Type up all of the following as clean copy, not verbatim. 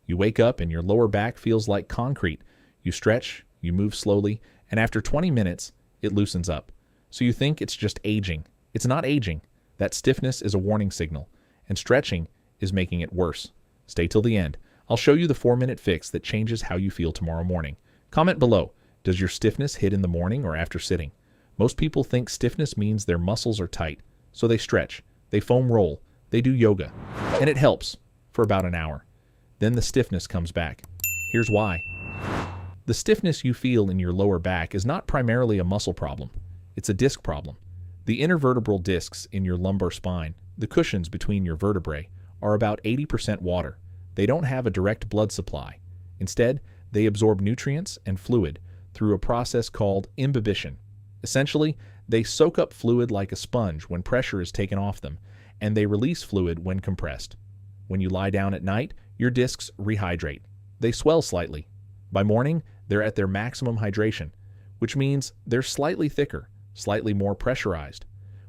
You wake up and your lower back feels like concrete. You stretch, you move slowly, and after 20 minutes, it loosens up. So you think it's just aging. It's not aging. That stiffness is a warning signal, and stretching is making it worse. Stay till the end. I'll show you the 4-minute fix that changes how you feel tomorrow morning. Comment below. Does your stiffness hit in the morning or after sitting? Most people think stiffness means their muscles are tight, so they stretch, they foam roll, they do yoga, and it helps for about an hour. Then the stiffness comes back. Here's why. The stiffness you feel in your lower back is not primarily a muscle problem. It's a disc problem. The intervertebral discs in your lumbar spine, the cushions between your vertebrae, are about 80% water. They don't have a direct blood supply. Instead, they absorb nutrients and fluid through a process called imbibition. Essentially, they soak up fluid like a sponge when pressure is taken off them, and they release fluid when compressed. When you lie down at night, your discs rehydrate. They swell slightly. By morning, they're at their maximum hydration, which means they're slightly thicker, slightly more pressurized.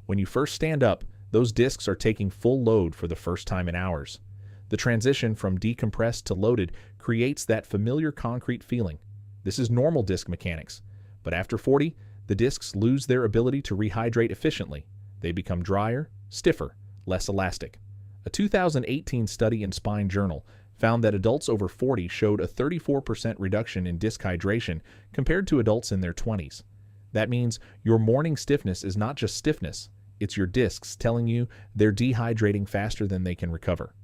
When you first stand up, those discs are taking full load for the first time in hours. The transition from decompressed to loaded creates that familiar concrete feeling. This is normal disc mechanics. But after 40, the discs lose their ability to rehydrate efficiently. They become drier, stiffer, less elastic. A 2018 study in Spine Journal found that adults over 40 showed a 34% reduction in disc hydration compared to adults in their 20s. That means your morning stiffness is not just stiffness, it's your discs telling you they're dehydrating faster than they can recover.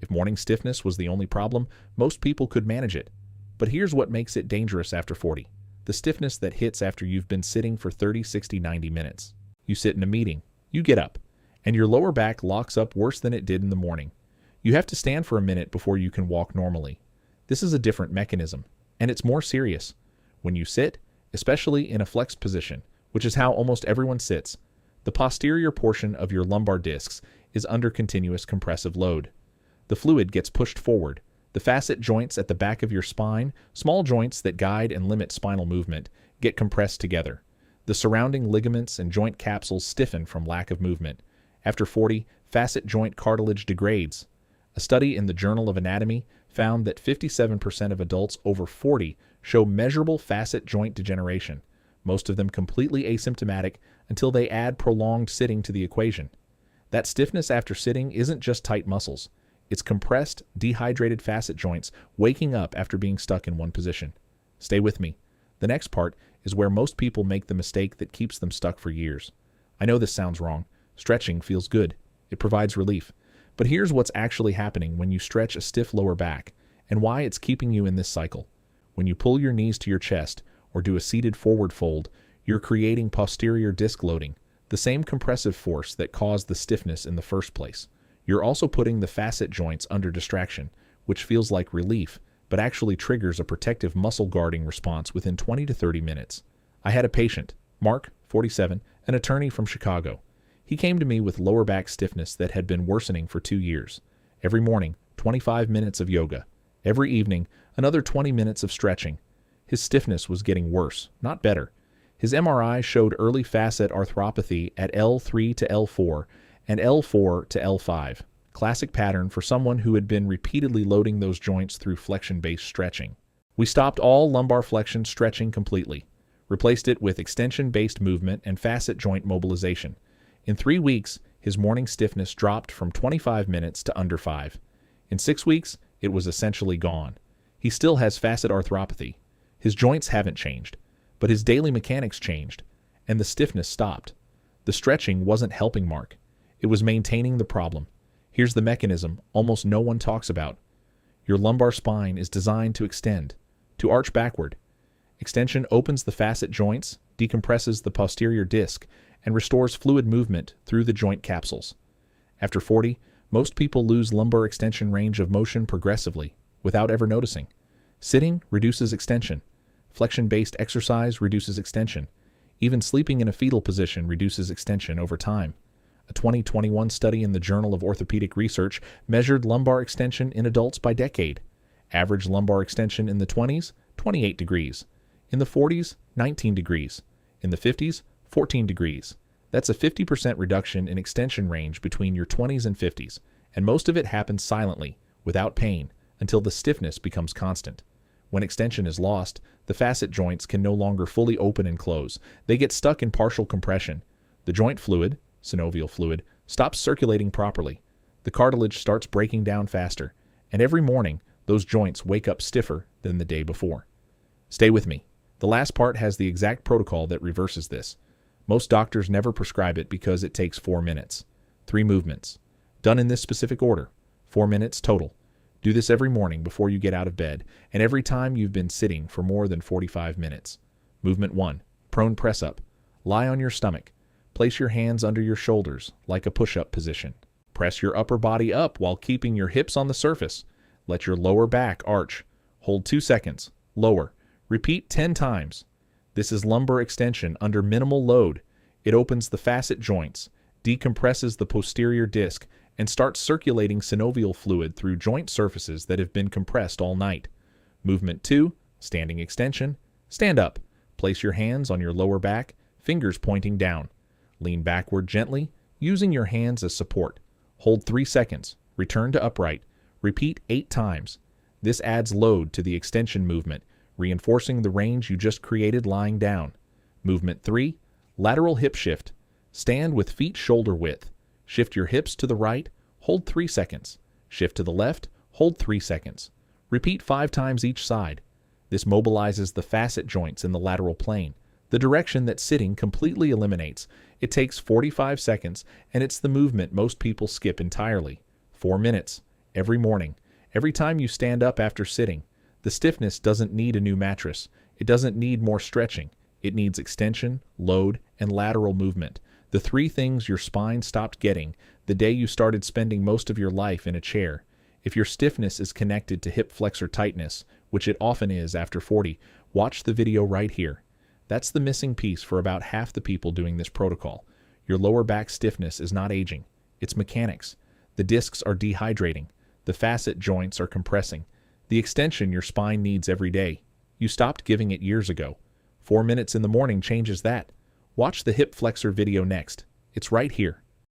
If morning stiffness was the only problem, most people could manage it. But here's what makes it dangerous after 40. The stiffness that hits after you've been sitting for 30, 60, 90 minutes. You sit in a meeting, you get up, and your lower back locks up worse than it did in the morning. You have to stand for a minute before you can walk normally. This is a different mechanism, and it's more serious. When you sit, especially in a flexed position, which is how almost everyone sits, the posterior portion of your lumbar discs is under continuous compressive load. The fluid gets pushed forward. The facet joints at the back of your spine, small joints that guide and limit spinal movement, get compressed together. The surrounding ligaments and joint capsules stiffen from lack of movement. After 40, facet joint cartilage degrades. A study in the Journal of Anatomy found that 57% of adults over 40 show measurable facet joint degeneration, most of them completely asymptomatic until they add prolonged sitting to the equation. That stiffness after sitting isn't just tight muscles. It's compressed, dehydrated facet joints waking up after being stuck in one position. Stay with me. The next part is where most people make the mistake that keeps them stuck for years. I know this sounds wrong. Stretching feels good. It provides relief. But here's what's actually happening when you stretch a stiff lower back and why it's keeping you in this cycle. When you pull your knees to your chest or do a seated forward fold, you're creating posterior disc loading, the same compressive force that caused the stiffness in the first place. You're also putting the facet joints under distraction, which feels like relief, but actually triggers a protective muscle guarding response within 20 to 30 minutes. I had a patient, Mark, 47, an attorney from Chicago. He came to me with lower back stiffness that had been worsening for 2 years. Every morning, 25 minutes of yoga. Every evening, another 20 minutes of stretching. His stiffness was getting worse, not better. His MRI showed early facet arthropathy at L3 to L4 and L4 to L5. Classic pattern for someone who had been repeatedly loading those joints through flexion-based stretching. We stopped all lumbar flexion stretching completely, replaced it with extension-based movement and facet joint mobilization. In 3 weeks, his morning stiffness dropped from 25 minutes to under 5. In 6 weeks, it was essentially gone. He still has facet arthropathy. His joints haven't changed, but his daily mechanics changed, and the stiffness stopped. The stretching wasn't helping Mark. It was maintaining the problem. Here's the mechanism almost no one talks about. Your lumbar spine is designed to extend, to arch backward. Extension opens the facet joints, decompresses the posterior disc, and restores fluid movement through the joint capsules. After 40, most people lose lumbar extension range of motion progressively, without ever noticing. Sitting reduces extension. Flexion-based exercise reduces extension. Even sleeping in a fetal position reduces extension over time. A 2021 study in the Journal of Orthopedic Research measured lumbar extension in adults by decade. Average lumbar extension in the 20s, 28 degrees. In the 40s, 19 degrees. In the 50s, 14 degrees. That's a 50% reduction in extension range between your 20s and 50s, and most of it happens silently, without pain, until the stiffness becomes constant. When extension is lost, the facet joints can no longer fully open and close. They get stuck in partial compression. The joint fluid, synovial fluid, stops circulating properly. The cartilage starts breaking down faster, and every morning, those joints wake up stiffer than the day before. Stay with me. The last part has the exact protocol that reverses this. Most doctors never prescribe it because it takes 4 minutes. 3 movements. Done in this specific order. 4 minutes total. Do this every morning before you get out of bed, and every time you've been sitting for more than 45 minutes. Movement 1. Prone press up. Lie on your stomach. Place your hands under your shoulders, like a push-up position. Press your upper body up while keeping your hips on the surface. Let your lower back arch. Hold 2 seconds. Lower. Repeat 10 times. This is lumbar extension under minimal load. It opens the facet joints, decompresses the posterior disc, and starts circulating synovial fluid through joint surfaces that have been compressed all night. Movement 2, standing extension. Stand up. Place your hands on your lower back, fingers pointing down. Lean backward gently, using your hands as support. Hold 3 seconds. Return to upright. Repeat 8 times. This adds load to the extension movement, reinforcing the range you just created lying down. Movement 3, lateral hip shift. Stand with feet shoulder width. Shift your hips to the right, hold 3 seconds. Shift to the left, hold 3 seconds. Repeat 5 times each side. This mobilizes the facet joints in the lateral plane, the direction that sitting completely eliminates. It takes 45 seconds, and it's the movement most people skip entirely. 4 minutes, every morning, every time you stand up after sitting. The stiffness doesn't need a new mattress. It doesn't need more stretching. It needs extension, load, and lateral movement. The 3 things your spine stopped getting the day you started spending most of your life in a chair. If your stiffness is connected to hip flexor tightness, which it often is after 40, watch the video right here. That's the missing piece for about half the people doing this protocol. Your lower back stiffness is not aging. It's mechanics. The discs are dehydrating. The facet joints are compressing. The extension your spine needs every day. You stopped giving it years ago. 4 minutes in the morning changes that. Watch the hip flexor video next. It's right here.